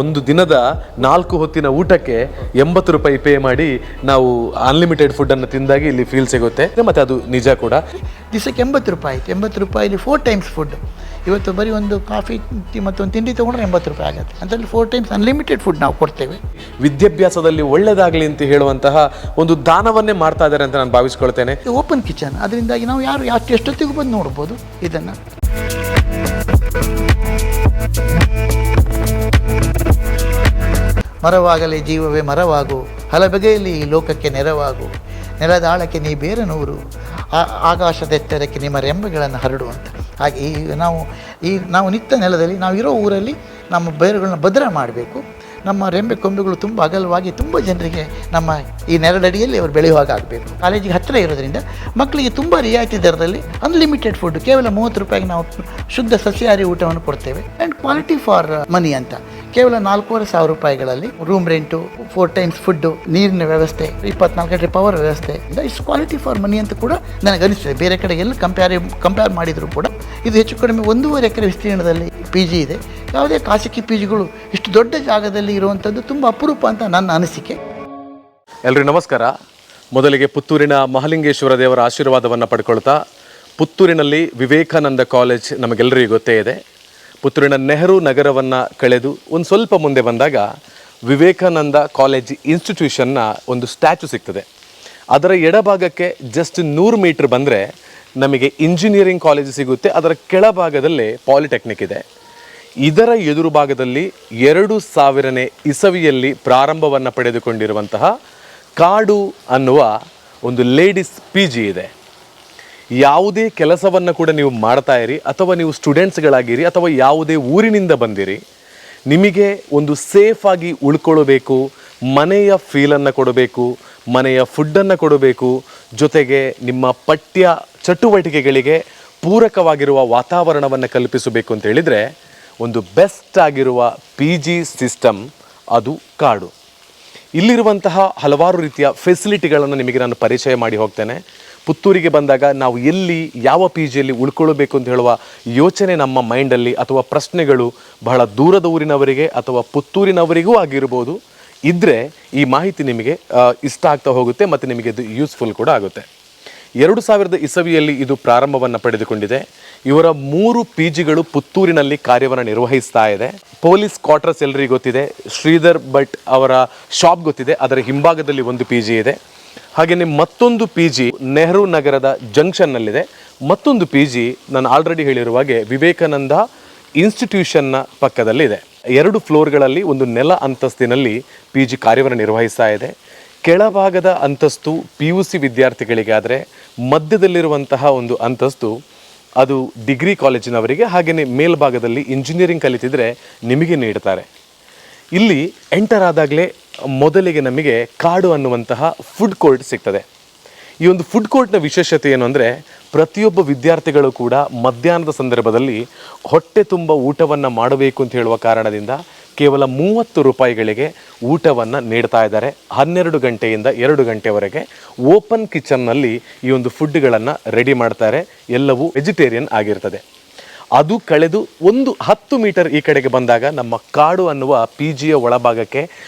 ಒಂದು ದಿನದ 4 ಹೊತ್ತಿನ ಊಟಕ್ಕೆ 80 ರೂಪಾಯಿ ಪೇ ಮಾಡಿ ನಾವು ಅನ್ಲಿಮಿಟೆಡ್ ಫುಡ್ಡನ್ನು ತಿಂದಾಗ ಇಲ್ಲಿ ಫೀಲ್ ಸಿಗುತ್ತೆ. ಮತ್ತು ಅದು ನಿಜ ಕೂಡ. ದಿವಸಕ್ಕೆ 80 ರೂಪಾಯಿ. 80 ರೂಪಾಯಿಲಿ 4 ಟೈಮ್ಸ್ ಫುಡ್. ಇವತ್ತು ಬರೀ ಒಂದು ಕಾಫಿ ಮತ್ತೊಂದು ತಿಂಡಿ ತೊಗೊಂಡ್ರೆ 80 ರೂಪಾಯಿ ಆಗುತ್ತೆ. ಅದರಲ್ಲಿ 4 ಟೈಮ್ಸ್ ಅನ್ಲಿಮಿಟೆಡ್ ಫುಡ್ ನಾವು ಕೊಡ್ತೇವೆ. ವಿದ್ಯಾಭ್ಯಾಸದಲ್ಲಿ ಒಳ್ಳೆಯದಾಗಲಿ ಅಂತ ಹೇಳುವಂತಹ ಒಂದು ದಾನವನ್ನೇ ಮಾಡ್ತಾ ಇದ್ದಾರೆ ಅಂತ ನಾನು ಭಾವಿಸ್ಕೊಳ್ತೇನೆ. ಓಪನ್ ಕಿಚನ್, ಅದರಿಂದಾಗಿ ನಾವು ಯಾರು ಎಷ್ಟೊತ್ತಿಗೂ ಬಂದು ನೋಡ್ಬೋದು ಇದನ್ನು. ಮರವಾಗಲಿ ಜೀವವೇ ಮರವಾಗು, ಹಲಬಗೆಯಲ್ಲಿ ಈ ಲೋಕಕ್ಕೆ ನೆರವಾಗು, ನೆಲದಾಳಕ್ಕೆ ನೀ ಬೇರೆ ನೂರು, ಆಕಾಶದೆತ್ತರಕ್ಕೆ ನಿಮ್ಮ ರೆಂಬೆಗಳನ್ನು ಹರಡು ಅಂತ. ಹಾಗೆ ನಾವು ನಿತ್ಯ ನೆಲದಲ್ಲಿ ನಾವು ಇರೋ ಊರಲ್ಲಿ ನಮ್ಮ ಬೇರುಗಳನ್ನ ಭದ್ರ ಮಾಡಬೇಕು. ನಮ್ಮ ರೆಂಬೆ ಕೊಂಬೆಗಳು ತುಂಬ ಅಗಲವಾಗಿ ತುಂಬ ಜನರಿಗೆ ನಮ್ಮ ಈ ನೆರಳಡಿಯಲ್ಲಿ ಅವರು ಬೆಳೆಯುವಾಗ ಆಗಬೇಕು. ಕಾಲೇಜಿಗೆ ಹತ್ತಿರ ಇರೋದ್ರಿಂದ ಮಕ್ಕಳಿಗೆ ತುಂಬ ರಿಯಾಯಿತಿ ದರದಲ್ಲಿ ಅನ್ಲಿಮಿಟೆಡ್ ಫುಡ್, ಕೇವಲ 30 ರೂಪಾಯಿಗೆ ನಾವು ಶುದ್ಧ ಸಸ್ಯಾಹಾರಿ ಊಟವನ್ನು ಕೊಡ್ತೇವೆ. ಆ್ಯಂಡ್ ಕ್ವಾಲಿಟಿ ಫಾರ್ ಮನಿ ಅಂತ ಕೇವಲ 4,500 ರೂಪಾಯಿಗಳಲ್ಲಿ ರೂಮ್ ರೆಂಟು, 4 ಟೈಮ್ಸ್ ಫುಡ್ಡು, ನೀರಿನ ವ್ಯವಸ್ಥೆ, 24 ಗಂಟೆ ಪವರ್ ವ್ಯವಸ್ಥೆ. ಇಸ್ ಕ್ವಾಲಿಟಿ ಫಾರ್ ಮನಿ ಅಂತ ಕೂಡ ನನಗೆ ಅನಿಸ್ತದೆ. ಬೇರೆ ಕಡೆ ಎಲ್ಲ ಕಂಪೇರ್ ಮಾಡಿದರೂ ಕೂಡ ಇದು ಹೆಚ್ಚು ಕಡಿಮೆ 1.5 ಎಕರೆ ವಿಸ್ತೀರ್ಣದಲ್ಲಿ PG ಇದೆ. ಯಾವುದೇ ಖಾಸಗಿ PGಗಳು ಇಷ್ಟು ದೊಡ್ಡ ಜಾಗದಲ್ಲಿ ಇರುವಂಥದ್ದು ತುಂಬ ಅಪರೂಪ ಅಂತ ನನ್ನ ಅನಿಸಿಕೆ. ಎಲ್ರಿಗೂ ನಮಸ್ಕಾರ. ಮೊದಲಿಗೆ ಪುತ್ತೂರಿನ ಮಹಾಲಿಂಗೇಶ್ವರ ದೇವರ ಆಶೀರ್ವಾದವನ್ನು ಪಡ್ಕೊಳ್ತಾ, ಪುತ್ತೂರಿನಲ್ಲಿ ವಿವೇಕಾನಂದ ಕಾಲೇಜ್ ನಮಗೆಲ್ಲರಿಗೂ ಗೊತ್ತೇ ಇದೆ. ಪುತ್ತೂರಿನ ನೆಹರು ನಗರವನ್ನು ಕಳೆದು ಒಂದು ಸ್ವಲ್ಪ ಮುಂದೆ ಬಂದಾಗ ವಿವೇಕಾನಂದ ಕಾಲೇಜ್ ಇನ್ಸ್ಟಿಟ್ಯೂಷನ್ನ ಒಂದು ಸ್ಟ್ಯಾಚು ಸಿಗ್ತದೆ. ಅದರ ಎಡಭಾಗಕ್ಕೆ ಜಸ್ಟ್ 100 ಮೀಟ್ರ್ ಬಂದರೆ ನಮಗೆ ಇಂಜಿನಿಯರಿಂಗ್ ಕಾಲೇಜ್ ಸಿಗುತ್ತೆ. ಅದರ ಕೆಳಭಾಗದಲ್ಲಿ ಪಾಲಿಟೆಕ್ನಿಕ್ ಇದೆ. ಇದರ ಎದುರು ಭಾಗದಲ್ಲಿ 2000ನೇ ಇಸವಿಯಲ್ಲಿ ಪ್ರಾರಂಭವನ್ನು ಪಡೆದುಕೊಂಡಿರುವಂತಹ ಕಾಡು ಅನ್ನುವ ಒಂದು ಲೇಡೀಸ್ PG ಇದೆ. ಯಾವುದೇ ಕೆಲಸವನ್ನು ಕೂಡ ನೀವು ಮಾಡ್ತಾ ಇರಿ, ಅಥವಾ ನೀವು ಸ್ಟೂಡೆಂಟ್ಸ್ಗಳಾಗಿರಿ, ಅಥವಾ ಯಾವುದೇ ಊರಿನಿಂದ ಬಂದಿರಿ, ನಿಮಗೆ ಒಂದು ಸೇಫಾಗಿ ಉಳ್ಕೊಳ್ಬೇಕು, ಮನೆಯ ಫೀಲನ್ನು ಕೊಡಬೇಕು, ಮನೆಯ ಫುಡ್ಡನ್ನು ಕೊಡಬೇಕು, ಜೊತೆಗೆ ನಿಮ್ಮ ಪಠ್ಯ ಚಟುವಟಿಕೆಗಳಿಗೆ ಪೂರಕವಾಗಿರುವ ವಾತಾವರಣವನ್ನು ಕಲ್ಪಿಸಬೇಕು ಅಂತ ಹೇಳಿದರೆ ಒಂದು ಬೆಸ್ಟ್ ಆಗಿರುವ PG ಸಿಸ್ಟಮ್ ಅದು ಕಾಡು. ಇಲ್ಲಿರುವಂತಹ ಹಲವಾರು ರೀತಿಯ ಫೆಸಿಲಿಟಿಗಳನ್ನು ನಿಮಗೆ ನಾನು ಪರಿಚಯ ಮಾಡಿ ಹೋಗ್ತೇನೆ. ಪುತ್ತೂರಿಗೆ ಬಂದಾಗ ನಾವು ಎಲ್ಲಿ ಯಾವ PGಯಲ್ಲಿ ಉಳ್ಕೊಳ್ಬೇಕು ಅಂತ ಹೇಳುವ ಯೋಚನೆ ನಮ್ಮ ಮೈಂಡಲ್ಲಿ, ಅಥವಾ ಪ್ರಶ್ನೆಗಳು ಬಹಳ ದೂರದ ಊರಿನವರಿಗೆ ಅಥವಾ ಪುತ್ತೂರಿನವರಿಗೂ ಆಗಿರ್ಬೋದು ಇದ್ದರೆ ಈ ಮಾಹಿತಿ ನಿಮಗೆ ಇಷ್ಟ ಆಗ್ತಾ ಹೋಗುತ್ತೆ ಮತ್ತು ನಿಮಗೆ ಇದು ಯೂಸ್ಫುಲ್ ಕೂಡ ಆಗುತ್ತೆ. 2000 ಇಸವಿಯಲ್ಲಿ ಇದು ಪ್ರಾರಂಭವನ್ನು ಪಡೆದುಕೊಂಡಿದೆ. ಇವರ 3 PGಗಳು ಪುತ್ತೂರಿನಲ್ಲಿ ಕಾರ್ಯವನ್ನು ನಿರ್ವಹಿಸ್ತಾ ಇದೆ. ಪೊಲೀಸ್ ಕ್ವಾರ್ಟರ್ಸ್ ಎಲ್ಲರಿಗೂ ಗೊತ್ತಿದೆ. ಶ್ರೀಧರ್ ಭಟ್ ಅವರ ಶಾಪ್ ಗೊತ್ತಿದೆ. ಅದರ ಹಿಂಭಾಗದಲ್ಲಿ ಒಂದು PG ಇದೆ. ಹಾಗೆಯೇ ಮತ್ತೊಂದು PG ನೆಹರು ನಗರದ ಜಂಕ್ಷನ್ನಲ್ಲಿದೆ. ಮತ್ತೊಂದು PG ನಾನು ಆಲ್ರೆಡಿ ಹೇಳಿರುವ ಹಾಗೆ ವಿವೇಕಾನಂದ ಇನ್ಸ್ಟಿಟ್ಯೂಷನ್ನ ಪಕ್ಕದಲ್ಲಿದೆ. 2 ಫ್ಲೋರ್ಗಳಲ್ಲಿ ಒಂದು ನೆಲ ಅಂತಸ್ತಿನಲ್ಲಿ PG ಕಾರ್ಯವನ್ನು ನಿರ್ವಹಿಸ್ತಾ ಇದೆ. ಕೆಳಭಾಗದ ಅಂತಸ್ತು PUC ವಿದ್ಯಾರ್ಥಿಗಳಿಗಾದರೆ, ಮಧ್ಯದಲ್ಲಿರುವಂತಹ ಒಂದು ಅಂತಸ್ತು ಅದು ಡಿಗ್ರಿ ಕಾಲೇಜಿನವರಿಗೆ, ಹಾಗೆಯೇ ಮೇಲ್ಭಾಗದಲ್ಲಿ ಇಂಜಿನಿಯರಿಂಗ್ ಕಲಿತಿದ್ರೆ ನಿಮಗೆ ನೀಡ್ತಾರೆ. ಇಲ್ಲಿ ಎಂಟರ್ ಆದಾಗಲೇ ಮೊದಲಿಗೆ ನಮಗೆ ಕಾಡು ಅನ್ನುವಂತಹ ಫುಡ್ ಕೋರ್ಟ್ ಸಿಗ್ತದೆ. ಈ ಒಂದು ಫುಡ್ ಕೋರ್ಟ್ನ ವಿಶೇಷತೆ ಏನು ಅಂದರೆ, ಪ್ರತಿಯೊಬ್ಬ ವಿದ್ಯಾರ್ಥಿಗಳು ಕೂಡ ಮಧ್ಯಾಹ್ನದ ಸಂದರ್ಭದಲ್ಲಿ ಹೊಟ್ಟೆ ತುಂಬ ಊಟವನ್ನು ಮಾಡಬೇಕು ಅಂತ ಹೇಳುವ ಕಾರಣದಿಂದ ಕೇವಲ 30 ರೂಪಾಯಿಗಳಿಗೆ ಊಟವನ್ನು ನೀಡ್ತಾ ಇದ್ದಾರೆ. 12 ಗಂಟೆಯಿಂದ 2 ಗಂಟೆವರೆಗೆ ಓಪನ್ ಕಿಚನ್ನಲ್ಲಿ ಈ ಒಂದು ಫುಡ್ಗಳನ್ನು ರೆಡಿ ಮಾಡ್ತಾರೆ. ಎಲ್ಲವೂ ವೆಜಿಟೇರಿಯನ್ ಆಗಿರ್ತದೆ. ಅದು ಕಳೆದು ಒಂದು 10 ಮೀಟರ್ ಈ ಕಡೆಗೆ ಬಂದಾಗ ನಮ್ಮ ಕಾಡು ಅನ್ನುವ PGಯ ಒಳಭಾಗಕ್ಕೆ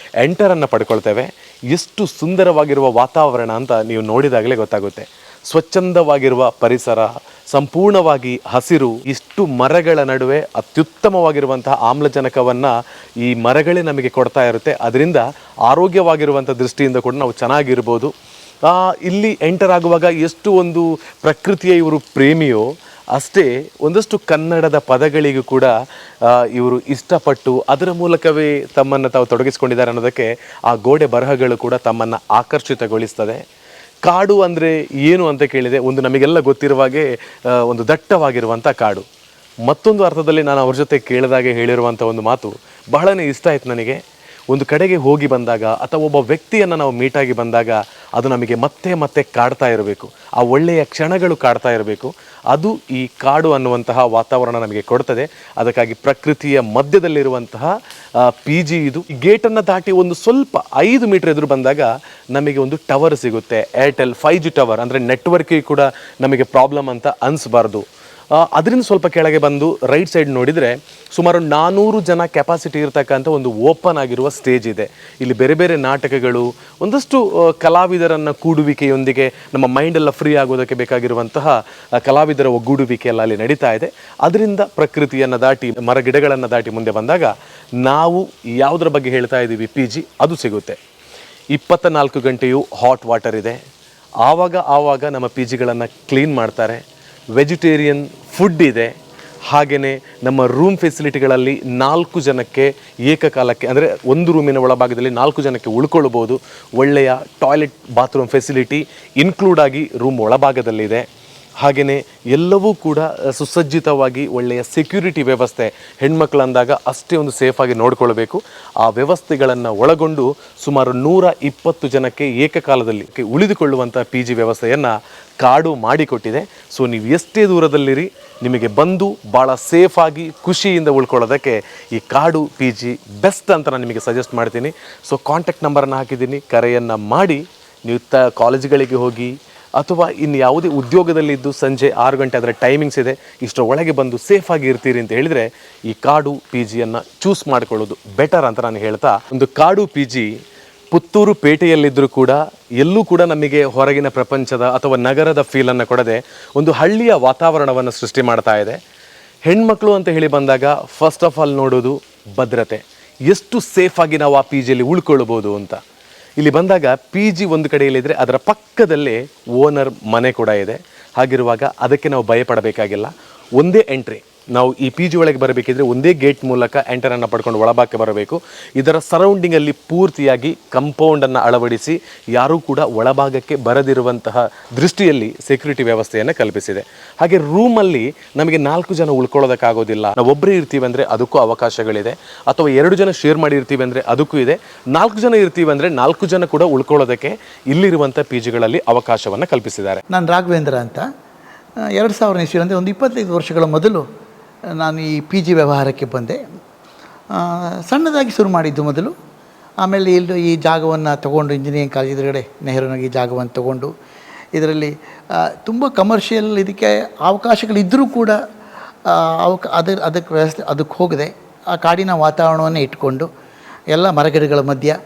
ಎಂಟರನ್ನು ಪಡ್ಕೊಳ್ತೇವೆ. ಎಷ್ಟು ಸುಂದರವಾಗಿರುವ ವಾತಾವರಣ ಅಂತ ನೀವು ನೋಡಿದಾಗಲೇ ಗೊತ್ತಾಗುತ್ತೆ. ಸ್ವಚ್ಛಂದವಾಗಿರುವ ಪರಿಸರ, ಸಂಪೂರ್ಣವಾಗಿ ಹಸಿರು, ಇಷ್ಟು ಮರಗಳ ನಡುವೆ ಅತ್ಯುತ್ತಮವಾಗಿರುವಂತಹ ಆಮ್ಲಜನಕವನ್ನು ಈ ಮರಗಳೇ ನಮಗೆ ಕೊಡ್ತಾ ಇರುತ್ತೆ. ಅದರಿಂದ ಆರೋಗ್ಯವಾಗಿರುವಂಥ ದೃಷ್ಟಿಯಿಂದ ಕೂಡ ನಾವು ಚೆನ್ನಾಗಿರ್ಬೋದು. ಇಲ್ಲಿ ಎಂಟರ್ ಆಗುವಾಗ ಎಷ್ಟು ಒಂದು ಪ್ರಕೃತಿಯ ಇವರು ಪ್ರೇಮಿಯೋ ಅಷ್ಟೇ ಒಂದಷ್ಟು ಕನ್ನಡದ ಪದಗಳಿಗೂ ಕೂಡ ಇವರು ಇಷ್ಟಪಟ್ಟು ಅದರ ಮೂಲಕವೇ ತಮ್ಮನ್ನು ತಾವು ತೊಡಗಿಸ್ಕೊಂಡಿದ್ದಾರೆ ಅನ್ನೋದಕ್ಕೆ ಆ ಗೋಡೆ ಬರಹಗಳು ಕೂಡ ತಮ್ಮನ್ನು ಆಕರ್ಷಿತಗೊಳಿಸ್ತದೆ. ಕಾಡು ಅಂದರೆ ಏನು ಅಂತ ಕೇಳಿದೆ, ಒಂದು ನಮಗೆಲ್ಲ ಗೊತ್ತಿರುವ ಹಾಗೆ ಒಂದು ದಟ್ಟವಾಗಿರುವಂಥ ಕಾಡು. ಮತ್ತೊಂದು ಅರ್ಥದಲ್ಲಿ ನಾನು ಅವ್ರ ಜೊತೆ ಕೇಳಿದಾಗೆ ಹೇಳಿರುವಂಥ ಒಂದು ಮಾತು ಬಹಳನೇ ಇಷ್ಟ ಆಯಿತು ನನಗೆ. ಒಂದು ಕಡೆಗೆ ಹೋಗಿ ಬಂದಾಗ ಅಥವಾ ಒಬ್ಬ ವ್ಯಕ್ತಿಯನ್ನು ನಾವು ಮೀಟಾಗಿ ಬಂದಾಗ ಅದು ನಮಗೆ ಮತ್ತೆ ಮತ್ತೆ ಕಾಡ್ತಾ ಇರಬೇಕು, ಆ ಒಳ್ಳೆಯ ಕ್ಷಣಗಳು ಕಾಡ್ತಾ ಇರಬೇಕು. ಅದು ಈ ಕಾಡು ಅನ್ನುವಂತಹ ವಾತಾವರಣ ನಮಗೆ ಕೊಡ್ತದೆ. ಅದಕ್ಕಾಗಿ ಪ್ರಕೃತಿಯ ಮಧ್ಯದಲ್ಲಿರುವಂತಹ PG ಇದು. ಈ ಗೇಟನ್ನು ದಾಟಿ ಒಂದು ಸ್ವಲ್ಪ 5 ಮೀಟರ್ ಎದುರು ಬಂದಾಗ ನಮಗೆ ಒಂದು ಟವರ್ ಸಿಗುತ್ತೆ. ಏರ್ಟೆಲ್ 5G ಟವರ್, ಅಂದರೆ ನೆಟ್ವರ್ಕಿಗೆ ಕೂಡ ನಮಗೆ ಪ್ರಾಬ್ಲಮ್ ಅಂತ ಅನಿಸ್ಬಾರ್ದು. ಅದರಿಂದ ಸ್ವಲ್ಪ ಕೆಳಗೆ ಬಂದು ರೈಟ್ ಸೈಡ್ ನೋಡಿದರೆ ಸುಮಾರು 400 ಜನ ಕೆಪಾಸಿಟಿ ಇರತಕ್ಕಂಥ ಒಂದು ಓಪನ್ ಆಗಿರುವ ಸ್ಟೇಜ್ ಇದೆ. ಇಲ್ಲಿ ಬೇರೆ ಬೇರೆ ನಾಟಕಗಳು, ಒಂದಷ್ಟು ಕಲಾವಿದರನ್ನು ಕೂಡುವಿಕೆಯೊಂದಿಗೆ ನಮ್ಮ ಮೈಂಡೆಲ್ಲ ಫ್ರೀ ಆಗೋದಕ್ಕೆ ಬೇಕಾಗಿರುವಂತಹ ಕಲಾವಿದರ ಒಗ್ಗೂಡುವಿಕೆ ಎಲ್ಲ ಅಲ್ಲಿ ನಡೀತಾ ಇದೆ. ಅದರಿಂದ ಪ್ರಕೃತಿಯನ್ನು ದಾಟಿ, ಮರಗಿಡಗಳನ್ನು ದಾಟಿ ಮುಂದೆ ಬಂದಾಗ ನಾವು ಯಾವುದರ ಬಗ್ಗೆ ಹೇಳ್ತಾ ಇದ್ದೀವಿ, PG ಅದು ಸಿಗುತ್ತೆ. 24 ಗಂಟೆಯೂ ಹಾಟ್ ವಾಟರ್ ಇದೆ. ಆವಾಗ ನಮ್ಮ PGಗಳನ್ನು ಕ್ಲೀನ್ ಮಾಡ್ತಾರೆ. ವೆಜಿಟೇರಿಯನ್ ಫುಡ್ ಇದೆ. ಹಾಗೆಯೇ ನಮ್ಮ ರೂಮ್ ಫೆಸಿಲಿಟಿಗಳಲ್ಲಿ 4 ಜನಕ್ಕೆ ಏಕಕಾಲಕ್ಕೆ, ಅಂದರೆ ಒಂದು ರೂಮಿನ ಒಳಭಾಗದಲ್ಲಿ 4 ಜನಕ್ಕೆ ಉಳ್ಕೊಳ್ಬೋದು. ಒಳ್ಳೆಯ ಟಾಯ್ಲೆಟ್ ಬಾತ್ರೂಮ್ ಫೆಸಿಲಿಟಿ ಇನ್ಕ್ಲೂಡ್ ಆಗಿ ರೂಮ್ ಒಳಭಾಗದಲ್ಲಿದೆ. ಹಾಗೆಯೇ ಎಲ್ಲವೂ ಕೂಡ ಸುಸಜ್ಜಿತವಾಗಿ ಒಳ್ಳೆಯ ಸೆಕ್ಯೂರಿಟಿ ವ್ಯವಸ್ಥೆ. ಹೆಣ್ಮಕ್ಳು ಅಂದಾಗ ಅಷ್ಟೇ ಒಂದು ಸೇಫಾಗಿ ನೋಡ್ಕೊಳ್ಬೇಕು. ಆ ವ್ಯವಸ್ಥೆಗಳನ್ನು ಒಳಗೊಂಡು ಸುಮಾರು 120 ಜನಕ್ಕೆ ಏಕಕಾಲದಲ್ಲಿ ಉಳಿದುಕೊಳ್ಳುವಂಥ PG ವ್ಯವಸ್ಥೆಯನ್ನು ಕಾಡು ಮಾಡಿಕೊಟ್ಟಿದೆ. ಸೊ ನೀವು ಎಷ್ಟೇ ದೂರದಲ್ಲಿರಿ, ನಿಮಗೆ ಬಂದು ಭಾಳ ಸೇಫಾಗಿ ಖುಷಿಯಿಂದ ಉಳ್ಕೊಳ್ಳೋದಕ್ಕೆ ಈ ಕಾಡು PG ಬೆಸ್ಟ್ ಅಂತ ನಾನು ನಿಮಗೆ ಸಜೆಸ್ಟ್ ಮಾಡ್ತೀನಿ. ಸೊ ಕಾಂಟ್ಯಾಕ್ಟ್ ನಂಬರನ್ನು ಹಾಕಿದ್ದೀನಿ, ಕರೆಯನ್ನು ಮಾಡಿ ನೀವು ಕಾಲೇಜುಗಳಿಗೆ ಹೋಗಿ ಅಥವಾ ಇನ್ನು ಯಾವುದೇ ಉದ್ಯೋಗದಲ್ಲಿದ್ದು ಸಂಜೆ 6 ಗಂಟೆ ಅದರ ಟೈಮಿಂಗ್ಸ್ ಇದೆ, ಇಷ್ಟರ ಒಳಗೆ ಬಂದು ಸೇಫಾಗಿ ಇರ್ತೀರಿ ಅಂತ ಹೇಳಿದರೆ ಈ ಕಾಡು PGಯನ್ನು ಚೂಸ್ ಮಾಡ್ಕೊಳ್ಳೋದು ಬೆಟರ್ ಅಂತ ನಾನು ಹೇಳ್ತಾ, ಒಂದು ಕಾಡು PG ಪುತ್ತೂರು ಪೇಟೆಯಲ್ಲಿದ್ದರೂ ಕೂಡ ಎಲ್ಲೂ ಕೂಡ ನಮಗೆ ಹೊರಗಿನ ಪ್ರಪಂಚದ ಅಥವಾ ನಗರದ ಫೀಲನ್ನು ಕೊಡದೆ ಒಂದು ಹಳ್ಳಿಯ ವಾತಾವರಣವನ್ನು ಸೃಷ್ಟಿ ಮಾಡ್ತಾ ಇದೆ. ಹೆಣ್ಮಕ್ಳು ಅಂತ ಹೇಳಿ ಬಂದಾಗ ಫಸ್ಟ್ ಆಫ್ ಆಲ್ ನೋಡೋದು ಭದ್ರತೆ, ಎಷ್ಟು ಸೇಫಾಗಿ ನಾವು ಆ PGಯಲ್ಲಿ ಉಳ್ಕೊಳ್ಬೋದು ಅಂತ. ಇಲ್ಲಿ ಬಂದಾಗ PG ಒಂದು ಕಡೆಯಲ್ಲಿದ್ದರೆ ಅದರ ಪಕ್ಕದಲ್ಲೇ ಓನರ್ ಮನೆ ಕೂಡ ಇದೆ. ಹಾಗಿರುವಾಗ ಅದಕ್ಕೆ ನಾವು ಭಯಪಡಬೇಕಾಗಿಲ್ಲ. ಒಂದೇ ಎಂಟ್ರಿ. ನಾವು ಈ PG ಒಳಗೆ ಬರಬೇಕಿದ್ರೆ ಒಂದೇ ಗೇಟ್ ಮೂಲಕ ಎಂಟರನ್ನು ಪಡ್ಕೊಂಡು ಒಳಭಾಗಕ್ಕೆ ಬರಬೇಕು. ಇದರ ಸರೌಂಡಿಂಗಲ್ಲಿ ಪೂರ್ತಿಯಾಗಿ ಕಂಪೌಂಡನ್ನು ಅಳವಡಿಸಿ ಯಾರೂ ಕೂಡ ಒಳಭಾಗಕ್ಕೆ ಬರದಿರುವಂತಹ ದೃಷ್ಟಿಯಲ್ಲಿ ಸೆಕ್ಯೂರಿಟಿ ವ್ಯವಸ್ಥೆಯನ್ನು ಕಲ್ಪಿಸಿದೆ. ಹಾಗೆ ರೂಮಲ್ಲಿ ನಮಗೆ 4 ಜನ ಉಳ್ಕೊಳ್ಳೋದಕ್ಕಾಗೋದಿಲ್ಲ, ನಾವು ಒಬ್ಬರೇ ಇರ್ತೀವಿ ಅಂದರೆ ಅದಕ್ಕೂ ಅವಕಾಶಗಳಿದೆ. ಅಥವಾ 2 ಜನ ಶೇರ್ ಮಾಡಿರ್ತೀವಿ ಅಂದರೆ ಅದಕ್ಕೂ ಇದೆ. 4 ಜನ ಇರ್ತೀವಿ ಅಂದರೆ 4 ಜನ ಕೂಡ ಉಳ್ಕೊಳ್ಳೋದಕ್ಕೆ ಇಲ್ಲಿರುವಂಥ PGಗಳಲ್ಲಿ ಅವಕಾಶವನ್ನು ಕಲ್ಪಿಸಿದ್ದಾರೆ. ನಾನು ರಾಘವೇಂದ್ರ ಅಂತ 2000 ಇಸ್ವಿ ಅಂದರೆ ಒಂದು 25 ವರ್ಷಗಳ ಮೊದಲು ನಾನು ಈ PG ವ್ಯವಹಾರಕ್ಕೆ ಬಂದೆ. ಸಣ್ಣದಾಗಿ ಶುರು ಮಾಡಿದ್ದು ಮೊದಲು. ಆಮೇಲೆ ಇಲ್ಲಿ ಈ ಜಾಗವನ್ನು ತೊಗೊಂಡು ಇಂಜಿನಿಯರಿಂಗ್ ಕಾಲೇಜ್ ಎದುರುಗಡೆ ನೆಹರುನಾಗ ಈ ಜಾಗವನ್ನು ತೊಗೊಂಡು ಇದರಲ್ಲಿ ತುಂಬ ಕಮರ್ಷಿಯಲ್ ಇದಕ್ಕೆ ಅವಕಾಶಗಳಿದ್ದರೂ ಕೂಡ ಅದಕ್ಕೆ ವ್ಯವಸ್ಥೆ ಅದಕ್ಕೆ ಹೋಗದೆ ಆ ಕಾಡಿನ ವಾತಾವರಣವನ್ನೇ ಇಟ್ಕೊಂಡು ಎಲ್ಲ ಮರಗಿಡಗಳ ಮಧ್ಯ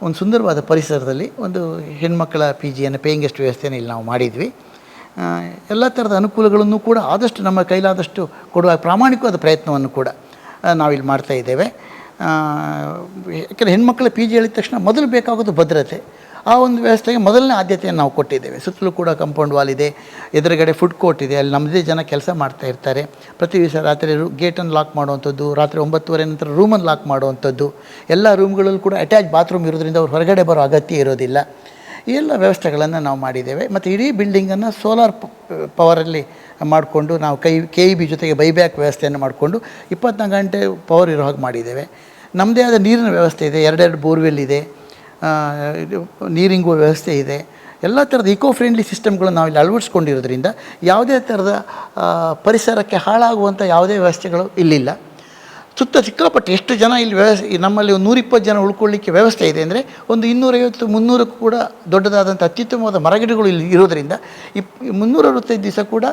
ಒಂದು ಸುಂದರವಾದ ಪರಿಸರದಲ್ಲಿ ಒಂದು ಹೆಣ್ಮಕ್ಕಳ PGಯನ್ನು ಪೇಯಿಂಗ್ ಗೆಸ್ಟ್ ವ್ಯವಸ್ಥೆಯನ್ನು ಇಲ್ಲಿ ನಾವು ಮಾಡಿದ್ವಿ. ಎಲ್ಲ ಥರದ ಅನುಕೂಲಗಳನ್ನು ಕೂಡ ಆದಷ್ಟು ನಮ್ಮ ಕೈಲಾದಷ್ಟು ಕೊಡುವ ಪ್ರಾಮಾಣಿಕವಾದ ಪ್ರಯತ್ನವನ್ನು ಕೂಡ ನಾವಿಲ್ಲಿ ಮಾಡ್ತಾಯಿದ್ದೇವೆ. ಯಾಕೆಂದರೆ ಹೆಣ್ಮಕ್ಳ PG ಹೇಳಿದ ತಕ್ಷಣ ಮೊದಲು ಬೇಕಾಗೋದು ಭದ್ರತೆ. ಆ ಒಂದು ವ್ಯವಸ್ಥೆಗೆ ಮೊದಲನೇ ಆದ್ಯತೆಯನ್ನು ನಾವು ಕೊಟ್ಟಿದ್ದೇವೆ. ಸುತ್ತಲೂ ಕೂಡ ಕಾಂಪೌಂಡ್ ವಾಲ್ ಇದೆ, ಎದುರುಗಡೆ ಫುಡ್ ಕೋರ್ಟ್ ಇದೆ, ಅಲ್ಲಿ ನಮ್ಮದೇ ಜನ ಕೆಲಸ ಮಾಡ್ತಾ ಇರ್ತಾರೆ. ಪ್ರತಿ ದಿವಸ ರಾತ್ರಿ ಗೇಟನ್ನು ಲಾಕ್ ಮಾಡುವಂಥದ್ದು, ರಾತ್ರಿ 9:30 ನಂತರ ರೂಮನ್ನು ಲಾಕ್ ಮಾಡುವಂಥದ್ದು, ಎಲ್ಲ ರೂಮ್ಗಳಲ್ಲೂ ಕೂಡ ಅಟ್ಯಾಚ್ ಬಾತ್ರೂಮ್ ಇರೋದ್ರಿಂದ ಅವ್ರು ಹೊರಗಡೆ ಬರೋ ಅಗತ್ಯ ಇರೋದಿಲ್ಲ. ಈ ಎಲ್ಲ ವ್ಯವಸ್ಥೆಗಳನ್ನು ನಾವು ಮಾಡಿದ್ದೇವೆ. ಮತ್ತು ಇಡೀ ಬಿಲ್ಡಿಂಗನ್ನು ಸೋಲಾರ್ ಪವರಲ್ಲಿ ಮಾಡಿಕೊಂಡು ನಾವು KEB ಜೊತೆಗೆ ಬೈಬ್ಯಾಕ್ ವ್ಯವಸ್ಥೆಯನ್ನು ಮಾಡಿಕೊಂಡು 24 ಗಂಟೆ ಪವರ್ ಇರೋ ಹಾಗೆ ಮಾಡಿದ್ದೇವೆ. ನಮ್ಮದೇ ಆದ ನೀರಿನ ವ್ಯವಸ್ಥೆ ಇದೆ, 2 ಬೋರ್ವೆಲ್ ಇದೆ, ನೀರಿಂಗು ವ್ಯವಸ್ಥೆ ಇದೆ. ಎಲ್ಲ ಥರದ ಇಕೋ ಫ್ರೆಂಡ್ಲಿ ಸಿಸ್ಟಮ್ಗಳನ್ನು ನಾವು ಇಲ್ಲಿ ಅಳವಡಿಸ್ಕೊಂಡಿರೋದ್ರಿಂದ ಯಾವುದೇ ಥರದ ಪರಿಸರಕ್ಕೆ ಹಾಳಾಗುವಂಥ ಯಾವುದೇ ವ್ಯವಸ್ಥೆಗಳು ಇಲ್ಲಿಲ್ಲ. ಸುತ್ತ ಸಿಕ್ಕಾಪಟ್ಟೆ ಎಷ್ಟು ಜನ ಇಲ್ಲಿ ನಮ್ಮಲ್ಲಿ ಒಂದು 120 ಜನ ಉಳ್ಕೊಳ್ಳಿಕ್ಕೆ ವ್ಯವಸ್ಥೆ ಇದೆ. ಅಂದರೆ ಒಂದು 250-300 ಕೂಡ ದೊಡ್ಡದಾದಂಥ ಅತ್ಯುತ್ತಮವಾದ ಮರಗಿಡಗಳು ಇಲ್ಲಿ ಇರೋದರಿಂದ 365 ದಿವಸ ಕೂಡ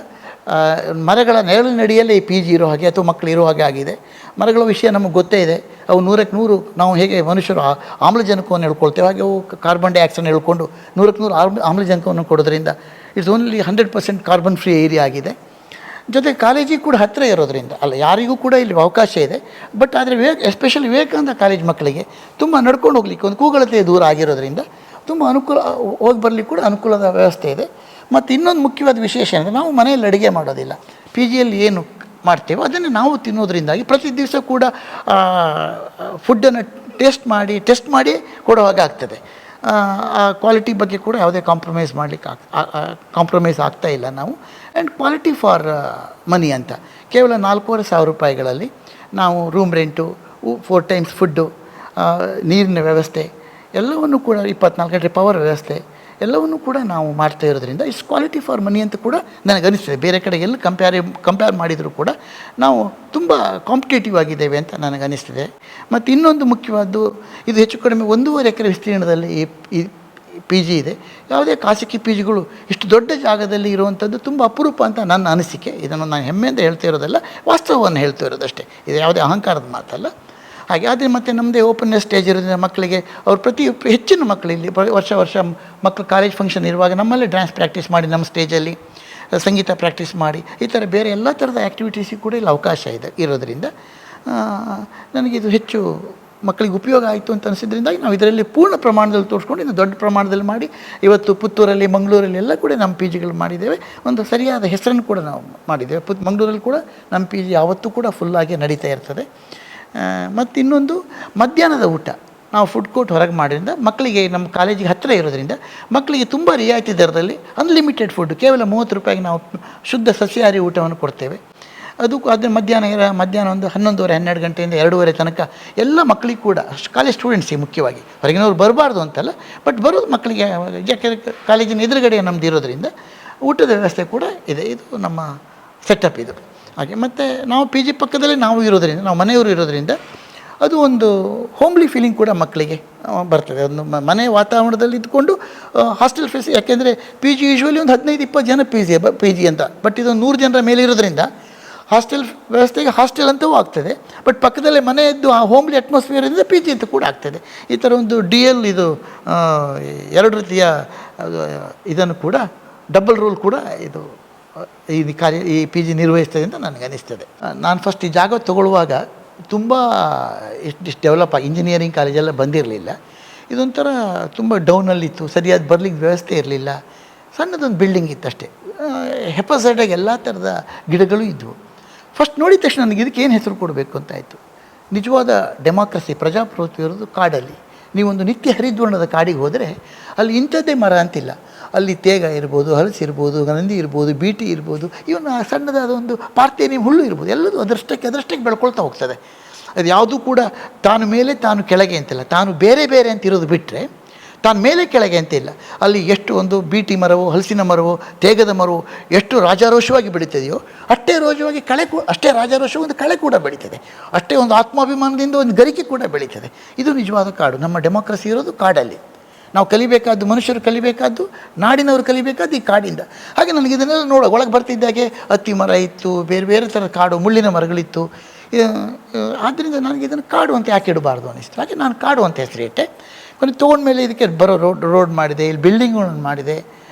ಮರಗಳ ನೆರಳಿನಡಿಯಲ್ಲೇ ಈ PG ಇರೋ ಹಾಗೆ ಅಥವಾ ಮಕ್ಕಳು ಇರೋ ಹಾಗೆ ಆಗಿದೆ. ಮರಗಳ ವಿಷಯ ನಮಗೆ ಗೊತ್ತೇ ಇದೆ. ಅವು 100ಕ್ಕೆ 100 ನಾವು ಹೇಗೆ ಮನುಷ್ಯರು ಆಮ್ಲಜನಕವನ್ನು ಹೇಳ್ಕೊಳ್ತೇವೆ, ಹಾಗೆ ಅವು ಕಾರ್ಬನ್ ಡೈಆಕ್ಸೈಡ್ ಹೇಳ್ಕೊಂಡು 100ಕ್ಕೆ 100 ಆಮ್ಲಜನಕವನ್ನು ಕೊಡೋದ್ರಿಂದ it's only 100% carbon free area ಆಗಿದೆ. ಜೊತೆಗೆ ಕಾಲೇಜಿಗೆ ಕೂಡ ಹತ್ತಿರ ಇರೋದರಿಂದ ಅಲ್ಲ ಯಾರಿಗೂ ಕೂಡ ಇಲ್ಲಿ ಅವಕಾಶ ಇದೆ. ಬಟ್ ಆದರೆ ಎಸ್ಪೆಷಲಿ ವಿವೇಕಾನಂದ ಕಾಲೇಜ್ ಮಕ್ಕಳಿಗೆ ತುಂಬ ನಡ್ಕೊಂಡು ಹೋಗ್ಲಿಕ್ಕೆ ಒಂದು ಕೂಗಳತೆ ದೂರ ಆಗಿರೋದ್ರಿಂದ ತುಂಬ ಅನುಕೂಲ, ಹೋಗಿ ಬರಲಿಕ್ಕೆ ಕೂಡ ಅನುಕೂಲದ ವ್ಯವಸ್ಥೆ ಇದೆ. ಮತ್ತು ಇನ್ನೊಂದು ಮುಖ್ಯವಾದ ವಿಶೇಷ ಅಂದರೆ ನಾವು ಮನೆಯಲ್ಲಿ ಅಡುಗೆ ಮಾಡೋದಿಲ್ಲ. PGಯಲ್ಲಿ ಏನು ಮಾಡ್ತೇವೆ ಅದನ್ನೇ ನಾವು ತಿನ್ನೋದ್ರಿಂದಾಗಿ ಪ್ರತಿ ದಿವಸ ಕೂಡ ಫುಡ್ಡನ್ನು ಟೆಸ್ಟ್ ಮಾಡಿ ಕೊಡೋ ಹಾಗೆ ಆಗ್ತದೆ. ಆ ಕ್ವಾಲಿಟಿ ಬಗ್ಗೆ ಕೂಡ ಯಾವುದೇ ಕಾಂಪ್ರಮೈಸ್ ಆಗ್ತಾ ಇಲ್ಲ ನಾವು. ಆ್ಯಂಡ್ ಕ್ವಾಲಿಟಿ ಫಾರ್ ಮನಿ ಅಂತ ಕೇವಲ 4,500 ರೂಪಾಯಿಗಳಲ್ಲಿ ನಾವು ರೂಮ್ ರೆಂಟು, 4 ಟೈಮ್ಸ್ ಫುಡ್ಡು, ನೀರಿನ ವ್ಯವಸ್ಥೆ ಎಲ್ಲವನ್ನು ಕೂಡ 24 ಗಂಟೆ ಪವರ್ ವ್ಯವಸ್ಥೆ ಎಲ್ಲವನ್ನೂ ಕೂಡ ನಾವು ಮಾಡ್ತಾ ಇರೋದ್ರಿಂದ ಇಟ್ಸ್ ಕ್ವಾಲಿಟಿ ಫಾರ್ ಮನಿ ಅಂತ ಕೂಡ ನನಗನಿಸ್ತದೆ. ಬೇರೆ ಕಡೆ ಎಲ್ಲಿ ಕಂಪೇರ್ ಮಾಡಿದರೂ ಕೂಡ ನಾವು ತುಂಬ ಕಾಂಪಿಟೇಟಿವ್ ಆಗಿದ್ದೇವೆ ಅಂತ ನನಗನ್ನಿಸ್ತದೆ. ಮತ್ತು ಇನ್ನೊಂದು ಮುಖ್ಯವಾದ್ದು, ಇದು ಹೆಚ್ಚು ಕಡಿಮೆ 1.5 ಎಕರೆ ವಿಸ್ತೀರ್ಣದಲ್ಲಿ ಪಿ ಜಿ ಇದೆ. ಯಾವುದೇ ಖಾಸಗಿ ಪಿ ಜಿಗಳು ಇಷ್ಟು ದೊಡ್ಡ ಜಾಗದಲ್ಲಿ ಇರುವಂಥದ್ದು ತುಂಬ ಅಪರೂಪ ಅಂತ ನನ್ನ ಅನಿಸಿಕೆ. ಇದನ್ನು ನಾನು ಹೆಮ್ಮೆಯಿಂದ ಹೇಳ್ತಾ ಇರೋದಲ್ಲ, ವಾಸ್ತವವನ್ನು ಹೇಳ್ತಾ ಇರೋದಷ್ಟೇ. ಇದು ಯಾವುದೇ ಅಹಂಕಾರದ ಮಾತಲ್ಲ. ಹಾಗೆ ಆದರೆ ಮತ್ತು ನಮ್ಮದೇ ಓಪನ್ನೆಸ್ ಸ್ಟೇಜ್ ಇರೋದ್ರಿಂದ ಮಕ್ಕಳಿಗೆ ಅವ್ರು ಹೆಚ್ಚಿನ ಮಕ್ಕಳು ಇಲ್ಲಿ ವರ್ಷ ಮಕ್ಕಳು ಕಾಲೇಜ್ ಫಂಕ್ಷನ್ ಇರುವಾಗ ನಮ್ಮಲ್ಲೇ ಡ್ಯಾನ್ಸ್ ಪ್ರಾಕ್ಟೀಸ್ ಮಾಡಿ, ನಮ್ಮ ಸ್ಟೇಜಲ್ಲಿ ಸಂಗೀತ ಪ್ರಾಕ್ಟೀಸ್ ಮಾಡಿ, ಈ ಥರ ಬೇರೆ ಎಲ್ಲ ಥರದ ಆ್ಯಕ್ಟಿವಿಟೀಸಿಗೆ ಕೂಡ ಇಲ್ಲಿ ಅವಕಾಶ ಇರೋದರಿಂದ ನನಗಿದು ಹೆಚ್ಚು ಮಕ್ಕಳಿಗೆ ಉಪಯೋಗ ಆಯಿತು ಅಂತ ಅನಿಸಿದ್ರಿಂದಾಗಿ ನಾವು ಇದರಲ್ಲಿ ಪೂರ್ಣ ಪ್ರಮಾಣದಲ್ಲಿ ತೋರಿಸ್ಕೊಂಡು ಇನ್ನು ದೊಡ್ಡ ಪ್ರಮಾಣದಲ್ಲಿ ಮಾಡಿ ಇವತ್ತು ಪುತ್ತೂರಲ್ಲಿ, ಮಂಗಳೂರಲ್ಲಿ ಎಲ್ಲ ಕೂಡ ನಮ್ಮ ಪಿ ಜಿಗಳು ಮಾಡಿದ್ದೇವೆ. ಒಂದು ಸರಿಯಾದ ಹೆಸರನ್ನು ಕೂಡ ನಾವು ಮಾಡಿದ್ದೇವೆ. ಮಂಗಳೂರಲ್ಲಿ ಕೂಡ ನಮ್ಮ ಪಿ ಜಿ ಯಾವತ್ತೂ ಕೂಡ ಫುಲ್ಲಾಗಿ ನಡೀತಾ ಇರ್ತದೆ. ಮತ್ತು ಇನ್ನೊಂದು ಮಧ್ಯಾಹ್ನದ ಊಟ ನಾವು ಫುಡ್ ಕೋರ್ಟ್ ಹೊರಗೆ ಮಾಡೋದ್ರಿಂದ ಮಕ್ಕಳಿಗೆ, ನಮ್ಮ ಕಾಲೇಜಿಗೆ ಹತ್ತಿರ ಇರೋದ್ರಿಂದ ಮಕ್ಕಳಿಗೆ ತುಂಬ ರಿಯಾಯಿತಿ ದರದಲ್ಲಿ ಅನ್ಲಿಮಿಟೆಡ್ ಫುಡ್, ಕೇವಲ 30 ರೂಪಾಯಿಗೆ ನಾವು ಶುದ್ಧ ಸಸ್ಯಾಹಾರಿ ಊಟವನ್ನು ಕೊಡ್ತೇವೆ. ಅದು ಮಧ್ಯಾಹ್ನ ಒಂದು 11:30-12 ಗಂಟೆಯಿಂದ 2:30 ತನಕ ಎಲ್ಲ ಮಕ್ಕಳಿಗೆ ಕೂಡ, ಕಾಲೇಜ್ ಸ್ಟೂಡೆಂಟ್ಸಿಗೆ ಮುಖ್ಯವಾಗಿ, ಹೊರಗಿನವ್ರು ಬರಬಾರ್ದು ಅಂತಲ್ಲ, ಬಟ್ ಬರೋದು ಮಕ್ಕಳಿಗೆ, ಯಾಕೆಂದರೆ ಕಾಲೇಜಿನ ಎದುರುಗಡೆ ನಮ್ಮದು ಇರೋದರಿಂದ ಊಟದ ವ್ಯವಸ್ಥೆ ಕೂಡ ಇದೆ. ಇದು ನಮ್ಮ ಸೆಟಪ್ ಇದು. ಹಾಗೆ ಮತ್ತು ನಾವು ಪಿ ಜಿ ಪಕ್ಕದಲ್ಲೇ ನಾವು ಇರೋದರಿಂದ, ನಾವು ಮನೆಯವರು ಇರೋದರಿಂದ ಅದು ಒಂದು ಹೋಮ್ಲಿ ಫೀಲಿಂಗ್ ಕೂಡ ಮಕ್ಕಳಿಗೆ ಬರ್ತದೆ. ಒಂದು ಮನೆ ವಾತಾವರಣದಲ್ಲಿ ಇದ್ದುಕೊಂಡು ಹಾಸ್ಟೆಲ್ ಫೆಸಿ, ಯಾಕೆಂದರೆ ಪಿ ಜಿ ಯೂಶ್ವಲಿ ಒಂದು 15-20 ಜನ ಪಿ ಜಿ ಅಂತ, ಬಟ್ ಇದು 100 ಜನರ ಮೇಲೆ ಇರೋದ್ರಿಂದ ಹಾಸ್ಟೆಲ್ ವ್ಯವಸ್ಥೆಗೆ ಹಾಸ್ಟೆಲ್ ಅಂತವೂ ಆಗ್ತದೆ, ಬಟ್ ಪಕ್ಕದಲ್ಲೇ ಮನೆ ಇದ್ದು ಆ ಹೋಮ್ಲಿ ಅಟ್ಮಾಸ್ಫಿಯರಿಂದ ಪಿ ಜಿ ಅಂತ ಕೂಡ ಆಗ್ತದೆ. ಈ ಥರ ಒಂದು DL ಇದು 2 ರೀತಿಯ ಇದನ್ನು ಕೂಡ, ಡಬಲ್ ರೂಲ್ ಕೂಡ ಇದು ಈ ಪಿ ಜಿ ನಿರ್ವಹಿಸ್ತದೆ ಅಂತ ನನಗೆ ಅನಿಸ್ತದೆ. ನಾನು ಫಸ್ಟ್ ಈ ಜಾಗ ತೊಗೊಳ್ಳುವಾಗ ತುಂಬ ಇಷ್ಟು ಡೆವಲಪ್ ಆಗಿ ಇಂಜಿನಿಯರಿಂಗ್ ಕಾಲೇಜೆಲ್ಲ ಬಂದಿರಲಿಲ್ಲ. ಇದೊಂಥರ ತುಂಬ ಡೌನಲ್ಲಿತ್ತು, ಸರಿಯಾದ ಬರಲಿಕ್ಕೆ ವ್ಯವಸ್ಥೆ ಇರಲಿಲ್ಲ. ಸಣ್ಣದೊಂದು ಬಿಲ್ಡಿಂಗ್ ಇತ್ತು ಅಷ್ಟೇ. ಹೆಪಸೈಡಾಗಿ ಎಲ್ಲ ಥರದ ಗಿಡಗಳು ಇದ್ದವು. ಫಸ್ಟ್ ನೋಡಿದ ತಕ್ಷಣ ನನಗೆ ಇದಕ್ಕೆ ಏನು ಹೆಸರು ಕೊಡಬೇಕು ಅಂತಾಯಿತು. ನಿಜವಾದ ಡೆಮಾಕ್ರಸಿ, ಪ್ರಜಾಪ್ರಭುತ್ವ ಇರೋದು ಕಾಡಲ್ಲಿ. ನೀವೊಂದು ನಿತ್ಯ ಹರಿದ್ವರ್ಣದ ಕಾಡಿಗೆ ಹೋದರೆ ಅಲ್ಲಿ ಇಂಥದ್ದೇ ಮರ ಅಂತಿಲ್ಲ. ಅಲ್ಲಿ ತೇಗ ಇರ್ಬೋದು, ಹಲಸಿರ್ಬೋದು, ನಂದಿ ಇರ್ಬೋದು, ಬೀಟಿ ಇರ್ಬೋದು, ಇವನ್ನ ಸಣ್ಣದಾದ ಒಂದು ಪಾರ್ಥೇನಿಯಂ ಹುಲ್ಲು ಇರ್ಬೋದು, ಎಲ್ಲದೂ ಅದರಷ್ಟಕ್ಕೆ ಬೆಳ್ಕೊಳ್ತಾ ಹೋಗ್ತದೆ. ಅದು ಯಾವುದೂ ಕೂಡ ತಾನು ಮೇಲೆ ತಾನು ಕೆಳಗೆ ಅಂತಿಲ್ಲ, ತಾನು ಬೇರೆ ಬೇರೆ ಅಂತ ಇರೋದು ಬಿಟ್ಟರೆ ತಾನು ಮೇಲೆ ಕೆಳಗೆ ಅಂತಿಲ್ಲ. ಅಲ್ಲಿ ಎಷ್ಟು ಒಂದು ಬೀಟಿ ಮರವು, ಹಲಸಿನ ಮರವು, ತೇಗದ ಮರವು ಎಷ್ಟು ರಾಜಾರೋಷವಾಗಿ ಬೆಳೀತದೆಯೋ ಅಷ್ಟೇ ರಾಜಾರೋಷ ಒಂದು ಕಳೆ ಕೂಡ ಬೆಳೀತದೆ. ಅಷ್ಟೇ ಒಂದು ಆತ್ಮಾಭಿಮಾನದಿಂದ ಒಂದು ಗರಿಕೆ ಕೂಡ ಬೆಳೀತದೆ. ಇದು ನಿಜವಾದ ಕಾಡು. ನಮ್ಮ ಡೆಮಾಕ್ರಸಿ ಇರೋದು ಕಾಡಲ್ಲಿ. ನಾವು ಕಲಿಬೇಕಾದ್ದು, ಮನುಷ್ಯರು ಕಲಿಬೇಕಾದ್ದು, ನಾಡಿನವರು ಕಲಿಬೇಕಾದ್ದು ಈ ಕಾಡಿಂದ. ಹಾಗೆ ನನಗೆ ಇದನ್ನೆಲ್ಲ ಒಳಗೆ ಬರ್ತಿದ್ದಾಗೆ ಹತ್ತಿ ಮರ ಇತ್ತು, ಬೇರೆ ಬೇರೆ ಥರದ ಕಾಡು, ಮುಳ್ಳಿನ ಮರಗಳಿತ್ತು. ಆದ್ದರಿಂದ ನನಗೆ ಇದನ್ನು ಕಾಡು ಅಂತ ಯಾಕೆ ಇಡಬಾರ್ದು ಅನ್ನಿಸ್ತು. ಹಾಗೆ ನಾನು ಕಾಡು ಅಂತ ಹೆಸರಿಟ್ಟೆ. ಕೊನೆ ತೊಗೊಂಡ್ಮೇಲೆ ಇದಕ್ಕೆ ಬರೋ ರೋಡ್ ಮಾಡಿದೆ, ಇಲ್ಲಿ ಬಿಲ್ಡಿಂಗ್ಗಳನ್ನು ಮಾಡಿದೆ.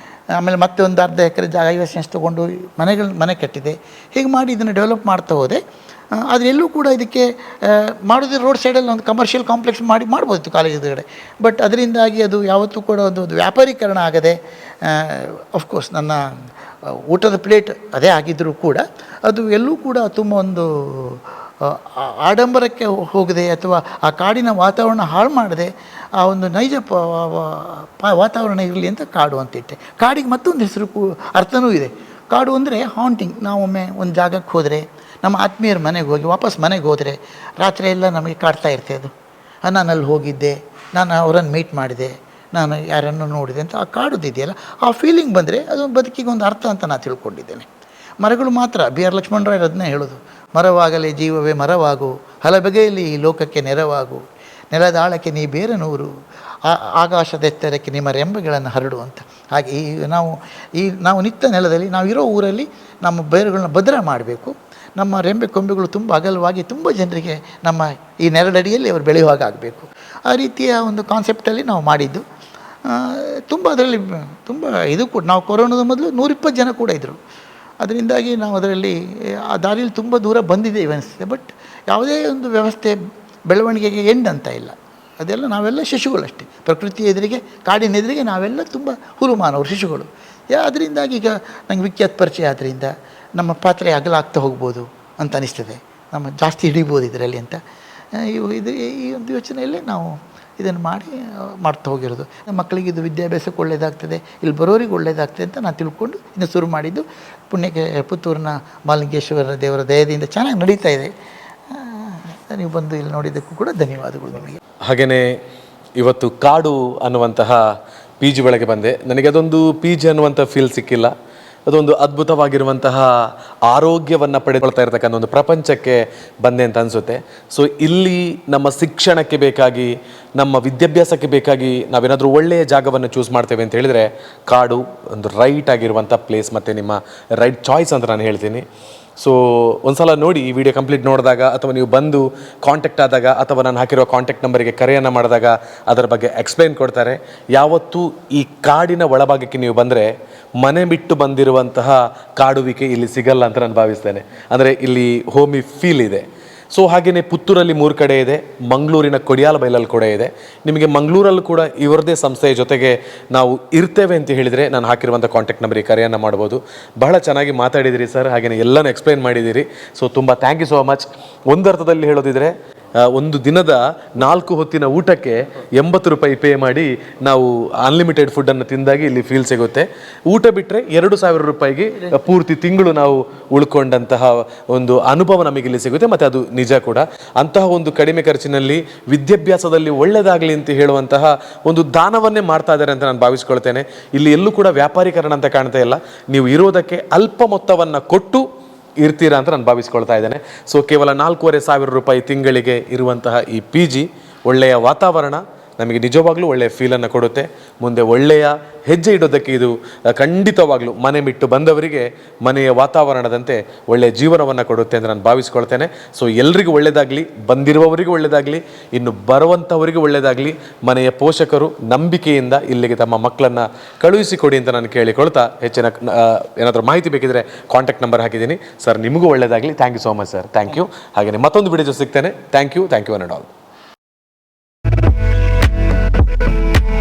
ಆಮೇಲೆ ಮತ್ತೆ ಒಂದು ಅರ್ಧ ಎಕರೆ ಜಾಗ 50 ಸೆಂಟ್ಸ್ ತೊಗೊಂಡು ಮನೆ ಕಟ್ಟಿದೆ. ಹೀಗೆ ಮಾಡಿ ಇದನ್ನು ಡೆವಲಪ್ ಮಾಡ್ತಾ ಹೋದೆ. ಆದರೆ ಎಲ್ಲೂ ಕೂಡ ಇದಕ್ಕೆ ಮಾಡೋದು ರೋಡ್ ಸೈಡಲ್ಲಿ ಒಂದು ಕಮರ್ಷಿಯಲ್ ಕಾಂಪ್ಲೆಕ್ಸ್ ಮಾಡ್ಬೋದಿತ್ತು ಕಾಲೇಜ್ ಎದುರುಗಡೆ. ಬಟ್ ಅದರಿಂದಾಗಿ ಅದು ಯಾವತ್ತೂ ಕೂಡ ಒಂದು ವ್ಯಾಪಾರೀಕರಣ ಆಗದೆ, ಅಫ್ಕೋರ್ಸ್ ನನ್ನ ಊಟದ ಪ್ಲೇಟ್ ಅದೇ ಆಗಿದ್ದರೂ ಕೂಡ ಅದು ಎಲ್ಲೂ ಕೂಡ ತುಂಬ ಒಂದು ಆಡಂಬರಕ್ಕೆ ಹೋಗದೆ ಅಥವಾ ಆ ಕಾಡಿನ ವಾತಾವರಣ ಹಾಳು ಮಾಡದೆ ಆ ಒಂದು ನೈಜ ವಾತಾವರಣ ಇರಲಿ ಅಂತ ಕಾಡು ಅಂತಿಟ್ಟೆ. ಕಾಡಿಗೆ ಮತ್ತೊಂದು ಹೆಸರು ಅರ್ಥವೂ ಇದೆ. ಕಾಡು ಅಂದರೆ ಹಾಂಟಿಂಗ್. ನಾವೊಮ್ಮೆ ಒಂದು ಜಾಗಕ್ಕೆ ಹೋದರೆ, ನಮ್ಮ ಆತ್ಮೀಯರ ಮನೆಗೆ ಹೋಗಿ ವಾಪಸ್ ಮನೆಗೆ ಹೋದರೆ ರಾತ್ರಿ ಎಲ್ಲ ನಮಗೆ ಕಾಡ್ತಾ ಇರ್ತದೆ. ಅದು ನಾನು ಅಲ್ಲಿ ಹೋಗಿದ್ದೆ, ನಾನು ಅವರನ್ನು ಮೀಟ್ ಮಾಡಿದೆ, ನಾನು ಯಾರನ್ನು ನೋಡಿದೆ ಅಂತ ಆ ಕಾಡುದಿದೆಯಲ್ಲ, ಆ ಫೀಲಿಂಗ್ ಬಂದರೆ ಅದು ಬದುಕಿಗೆ ಒಂದು ಅರ್ಥ ಅಂತ ನಾನು ತಿಳ್ಕೊಂಡಿದ್ದೇನೆ. ಮರಗಳು ಮಾತ್ರ, B.R. ಲಕ್ಷ್ಮಣರಾಯರು ಅದನ್ನೇ ಹೇಳೋದು, ಮರವಾಗಲೇ ಜೀವವೇ ಮರವಾಗು, ಹಲಬಗೆಯಲ್ಲಿ ಈ ಲೋಕಕ್ಕೆ ನೆರವಾಗು, ನೆಲದಾಳಕ್ಕೆ ನೀ ಬೇರನೂರು, ಆಕಾಶದೆತ್ತರಕ್ಕೆ ನಿಮ್ಮ ರೆಂಬೆಗಳನ್ನು ಹರಡು ಅಂತ. ಹಾಗೆ ನಾವು ನಿತ್ಯ ನೆಲದಲ್ಲಿ, ನಾವು ಇರೋ ಊರಲ್ಲಿ ನಮ್ಮ ಬೇರುಗಳನ್ನ ಭದ್ರ ಮಾಡಬೇಕು. ನಮ್ಮ ರೆಂಬೆ ಕೊಂಬೆಗಳು ತುಂಬ ಅಗಲವಾಗಿ ತುಂಬ ಜನರಿಗೆ ನಮ್ಮ ಈ ನೆರಳಡಿಯಲ್ಲಿ ಅವರು ಬೆಳೆಯುವಾಗ ಆಗಬೇಕು. ಆ ರೀತಿಯ ಒಂದು ಕಾನ್ಸೆಪ್ಟಲ್ಲಿ ನಾವು ಮಾಡಿದ್ದು. ಅದರಲ್ಲಿ ತುಂಬ ಇದು ಕೂಡ, ನಾವು ಕೊರೋನಾದ ಮೊದಲು 120 ಜನ ಕೂಡ ಇದ್ದರು. ಅದರಿಂದಾಗಿ ನಾವು ಅದರಲ್ಲಿ ಆ ದಾರಿಯಲ್ಲಿ ತುಂಬ ದೂರ ಬಂದಿದ್ದೇವೆ ಅನಿಸ್ತದೆ. ಬಟ್ ಯಾವುದೇ ಒಂದು ವ್ಯವಸ್ಥೆ ಬೆಳವಣಿಗೆಗೆ ಎಂಡ್ ಅಂತ ಇಲ್ಲ. ಅದೆಲ್ಲ ನಾವೆಲ್ಲ ಶಿಶುಗಳಷ್ಟೇ. ಪ್ರಕೃತಿಯ ಎದುರಿಗೆ, ಕಾಡಿನ ಎದುರಿಗೆ ನಾವೆಲ್ಲ ತುಂಬ ಹುರುಮಾನವರು, ಶಿಶುಗಳು. ಅದರಿಂದಾಗಿ ಈಗ ನಂಗೆ ವಿಖ್ಯಾತ ಪರಿಚಯ ಆದ್ದರಿಂದ ನಮ್ಮ ಪಾತ್ರೆ ಅಗಲಾಗ್ತಾ ಹೋಗ್ಬೋದು ಅಂತ ಅನಿಸ್ತದೆ, ನಮ್ಮ ಜಾಸ್ತಿ ಹಿಡಿಬೋದು ಇದರಲ್ಲಿ ಅಂತ. ಈ ಒಂದು ಯೋಚನೆಯಲ್ಲೇ ನಾವು ಇದನ್ನು ಮಾಡ್ತಾ ಹೋಗಿರೋದು. ಮಕ್ಕಳಿಗೆ ಇದು ವಿದ್ಯಾಭ್ಯಾಸಕ್ಕೆ ಒಳ್ಳೆಯದಾಗ್ತದೆ, ಇಲ್ಲಿ ಬರೋರಿಗೆ ಒಳ್ಳೆಯದಾಗ್ತದೆ ಅಂತ ನಾನು ತಿಳ್ಕೊಂಡು ಇನ್ನು ಶುರು ಮಾಡಿದ್ದು. ಪುಣ್ಯಕ್ಕೆ ಪುತ್ತೂರಿನ ಮಹಾಲಿಂಗೇಶ್ವರ ದೇವರ ದಯದಿಂದ ಚೆನ್ನಾಗಿ ನಡೀತಾ ಇದೆ. ನೀವು ಬಂದು ಇಲ್ಲಿ ನೋಡಿದ್ದಕ್ಕೂ ಕೂಡ ಧನ್ಯವಾದಗಳು ನಿಮಗೆ. ಹಾಗೆಯೇ ಇವತ್ತು ಕಾಡು ಅನ್ನುವಂತಹ ಪಿ ಜಿ ಒಳಗೆ ಬಂದೆ. ನನಗೆ ಅದೊಂದು ಪಿ ಜಿ ಅನ್ನುವಂಥ ಫೀಲ್ ಸಿಕ್ಕಿಲ್ಲ. ಅದೊಂದು ಅದ್ಭುತವಾಗಿರುವಂತಹ ಆರೋಗ್ಯವನ್ನು ಪಡೆದುಕೊಳ್ತಾ ಇರತಕ್ಕಂಥ ಒಂದು ಪ್ರಪಂಚಕ್ಕೆ ಬಂದೆ ಅಂತ ಅನಿಸುತ್ತೆ. ಸೊ ಇಲ್ಲಿ ನಮ್ಮ ಶಿಕ್ಷಣಕ್ಕೆ ಬೇಕಾಗಿ, ನಮ್ಮ ವಿದ್ಯಾಭ್ಯಾಸಕ್ಕೆ ಬೇಕಾಗಿ ನಾವೇನಾದರೂ ಒಳ್ಳೆಯ ಜಾಗವನ್ನು ಚೂಸ್ ಮಾಡ್ತೇವೆ ಅಂತ ಹೇಳಿದರೆ ಕಾಡು ಒಂದು ರೈಟ್ ಆಗಿರುವಂಥ ಪ್ಲೇಸ್ ಮತ್ತು ನಿಮ್ಮ ರೈಟ್ ಚಾಯ್ಸ್ ಅಂತ ನಾನು ಹೇಳ್ತೀನಿ. ಸೊ ಒಂದ್ಸಲ ನೋಡಿ ಈ ವಿಡಿಯೋ ಕಂಪ್ಲೀಟ್ ನೋಡಿದಾಗ, ಅಥವಾ ನೀವು ಬಂದು ಕಾಂಟ್ಯಾಕ್ಟ್ ಆದಾಗ, ಅಥವಾ ನಾನು ಹಾಕಿರೋ ಕಾಂಟ್ಯಾಕ್ಟ್ ನಂಬರಿಗೆ ಕರೆಯನ್ನು ಮಾಡಿದಾಗ ಅದರ ಬಗ್ಗೆ ಎಕ್ಸ್ಪ್ಲೈನ್ ಕೊಡ್ತಾರೆ. ಯಾವತ್ತೂ ಈ ಕಾಡಿನ ಒಳಭಾಗಕ್ಕೆ ನೀವು ಬಂದರೆ ಮನೆ ಬಿಟ್ಟು ಬಂದಿರುವಂತಹ ಕಾಡುವಿಕೆ ಇಲ್ಲಿ ಸಿಗಲ್ಲ ಅಂತ ನಾನು ಭಾವಿಸ್ತೇನೆ. ಅಂದರೆ ಇಲ್ಲಿ ಹೋಮಿ ಫೀಲ್ ಇದೆ. ಸೊ ಹಾಗೆಯೇ ಪುತ್ತೂರಲ್ಲಿ 3 ಕಡೆ ಇದೆ, ಮಂಗಳೂರಿನ ಕೊಡಿಯಾಲ ಬೈಲಲ್ಲಿ ಕೂಡ ಇದೆ. ನಿಮಗೆ ಮಂಗಳೂರಲ್ಲೂ ಕೂಡ ಇವರದೇ ಸಂಸ್ಥೆಯ ಜೊತೆಗೆ ನಾವು ಇರ್ತೇವೆ ಅಂತ ಹೇಳಿದರೆ ನಾನು ಹಾಕಿರುವಂಥ ಕಾಂಟ್ಯಾಕ್ಟ್ ನಂಬರಿಗೆ ಕರೆಯನ್ನು ಮಾಡ್ಬೋದು. ಬಹಳ ಚೆನ್ನಾಗಿ ಮಾತಾಡಿದಿರಿ ಸರ್, ಹಾಗೆಯೇ ಎಲ್ಲನೂ ಎಕ್ಸ್ಪ್ಲೈನ್ ಮಾಡಿದ್ದೀರಿ. ಸೊ ತುಂಬ ಥ್ಯಾಂಕ್ ಯು ಸೋ ಮಚ್. ಒಂದರ್ಥದಲ್ಲಿ ಹೇಳೋದಿದ್ರೆ ಒಂದು ದಿನದ 4 ಹೊತ್ತಿನ ಊಟಕ್ಕೆ 80 ರೂಪಾಯಿ ಪೇ ಮಾಡಿ ನಾವು ಅನ್ಲಿಮಿಟೆಡ್ ಫುಡ್ಡನ್ನು ತಿಂದಾಗಿ ಇಲ್ಲಿ ಫೀಲ್ ಸಿಗುತ್ತೆ. ಊಟ ಬಿಟ್ಟರೆ 2,000 ರೂಪಾಯಿಗೆ ಪೂರ್ತಿ ತಿಂಗಳು ನಾವು ಉಳ್ಕೊಂಡಂತಹ ಒಂದು ಅನುಭವ ನಮಗೆ ಇಲ್ಲಿ ಸಿಗುತ್ತೆ, ಮತ್ತು ಅದು ನಿಜ ಕೂಡ. ಅಂತಹ ಒಂದು ಕಡಿಮೆ ಖರ್ಚಿನಲ್ಲಿ ವಿದ್ಯಾಭ್ಯಾಸದಲ್ಲಿ ಒಳ್ಳೆಯದಾಗಲಿ ಅಂತ ಹೇಳುವಂತಹ ಒಂದು ದಾನವನ್ನೇ ಮಾಡ್ತಾ ಇದ್ದಾರೆ ಅಂತ ನಾನು ಭಾವಿಸ್ಕೊಳ್ತೇನೆ. ಇಲ್ಲಿ ಎಲ್ಲೂ ಕೂಡ ವ್ಯಾಪಾರೀಕರಣ ಅಂತ ಕಾಣ್ತಾ ಇಲ್ಲ. ನೀವು ಇರೋದಕ್ಕೆ ಅಲ್ಪ ಮೊತ್ತವನ್ನು ಕೊಟ್ಟು ಇರ್ತೀರಾ ಅಂತ ನಾನು ಭಾವಿಸ್ಕೊಳ್ತಾ ಇದ್ದೇನೆ. ಸೊ ಕೇವಲ 4,500 ರೂಪಾಯಿ ತಿಂಗಳಿಗೆ ಇರುವಂತಹ ಈ PG, ಒಳ್ಳೆಯ ವಾತಾವರಣ, ನಮಗೆ ನಿಜವಾಗ್ಲೂ ಒಳ್ಳೆಯ ಫೀಲನ್ನು ಕೊಡುತ್ತೆ. ಮುಂದೆ ಒಳ್ಳೆಯ ಹೆಜ್ಜೆ ಇಡೋದಕ್ಕೆ ಇದು ಖಂಡಿತವಾಗ್ಲೂ ಮನೆ ಬಿಟ್ಟು ಬಂದವರಿಗೆ ಮನೆಯ ವಾತಾವರಣದಂತೆ ಒಳ್ಳೆಯ ಜೀವನವನ್ನು ಕೊಡುತ್ತೆ ಅಂತ ನಾನು ಭಾವಿಸ್ಕೊಳ್ತೇನೆ. ಸೊ ಎಲ್ರಿಗೂ ಒಳ್ಳೆಯದಾಗಲಿ, ಬಂದಿರುವವರಿಗೂ ಒಳ್ಳೆಯದಾಗಲಿ, ಇನ್ನು ಬರುವಂಥವರಿಗೂ ಒಳ್ಳೆಯದಾಗಲಿ. ಮನೆಯ ಪೋಷಕರು ನಂಬಿಕೆಯಿಂದ ಇಲ್ಲಿಗೆ ತಮ್ಮ ಮಕ್ಕಳನ್ನು ಕಳುಹಿಸಿಕೊಡಿ ಅಂತ ನಾನು ಕೇಳಿಕೊಳ್ತಾ, ಹೆಚ್ಚಿನ ಏನಾದರೂ ಮಾಹಿತಿ ಬೇಕಿದ್ರೆ ಕಾಂಟ್ಯಾಕ್ಟ್ ನಂಬರ್ ಹಾಕಿದ್ದೀನಿ ಸರ್. ನಿಮಗೂ ಒಳ್ಳೆಯದಾಗಲಿ. Thank you so much sir. Thank you. ಹಾಗೆಯೇ ಮತ್ತೊಂದು ವಿಡಿಯೋ ಸಿಗ್ತೇನೆ. Thank you. Thank you one and all.